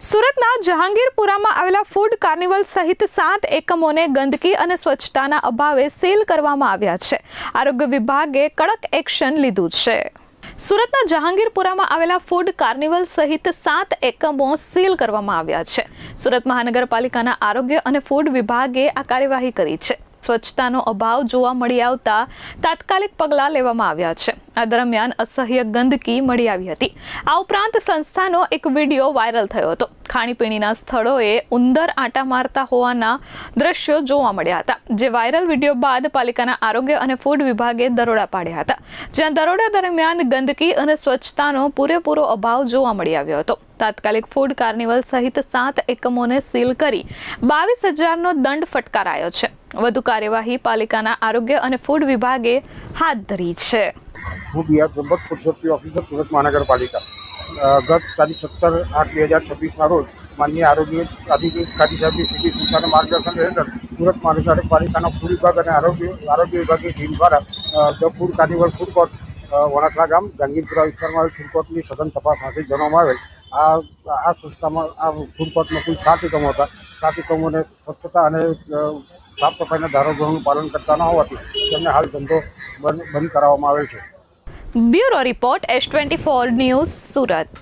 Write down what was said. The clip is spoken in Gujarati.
સુરતના જહાંગીરપુરામાં આવેલા ફૂડ કાર્નિવલ સહિત 7 એકમોને ગંદકી અને સ્વચ્છતાના અભાવે સીલ કરવામાં આવ્યા છે। આરોગ્ય વિભાગે કડક એક્શન લીધું છે। સુરતના જહાંગીરપુરામાં આવેલા ફૂડ કાર્નિવલ સહિત 7 એકમો સીલ કરવામાં આવ્યા છે। સુરત મહાનગરપાલિકાના આરોગ્ય અને ફૂડ વિભાગે આ કાર્યવાહી કરી છે। સ્વચ્છતાનો અભાવ જોવા મળી આવતા તાત્કાલિક પગલાં લેવામાં આવ્યા છે। આ દરમિયાન અસહ્ય ગંદકી મળી આવી હતી। આ ઉપરાંત સંસ્થાનો એક વિડીયો વાયરલ થયો હતો। ખાણીપીણીના સ્થળોએ ઉંદર આંટા મારતા હોવાના દ્રશ્યો જોવા મળ્યા હતા, જે વાયરલ વિડીયો બાદ પાલિકાના આરોગ્ય અને ફૂડ વિભાગે દરોડા પાડ્યા હતા, જ્યાં દરોડા દરમિયાન ગંદકી અને સ્વચ્છતાનો પૂરેપૂરો અભાવ જોવા મળી આવ્યો હતો। તાત્કાલિક ફૂડ કાર્નિવલ સહિત 7 એકમોને સીલ કરી 22,000નો દંડ ફટકારાયો છે। વધુ કાર્યવાહી પાલિકાના આરોગ્ય અને ફૂડ વિભાગે હાથ ધરી છે। હું B R. Brahmbhatt, food safety officer, Surat મહાનગરપાલિકા। ગત તારીખ 17/8/2026ના રોજ માનનીય આરોગ્ય અધિકારી સાહેબની સીધી સૂચનાના માર્ગદર્શન હેઠળ સુરત મહાનગરપાલિકાના ફૂડ વિભાગ અને આરોગ્ય વિભાગની ટીમ દ્વારા the food carnival food court Vanakala ગામ જહાંગીરપુરા વિસ્તારમાં આવેલ ફૂડ કોર્ટની સઘન તપાસ હાથ ધરવામાં આવેલ। આ સંસ્થામાં આ ફૂડ કોર્ટમાં કુલ 7 એકમો હતા। 7 એકમોને સ્વચ્છતા અને સાફ સફાઈના ધારાધોરણનું પાલન કરતા ન હોવાથી તેમને હાલ ધંધો બંધ કરાવવામાં આવેલ છે। Bureau report S24 news, Surat.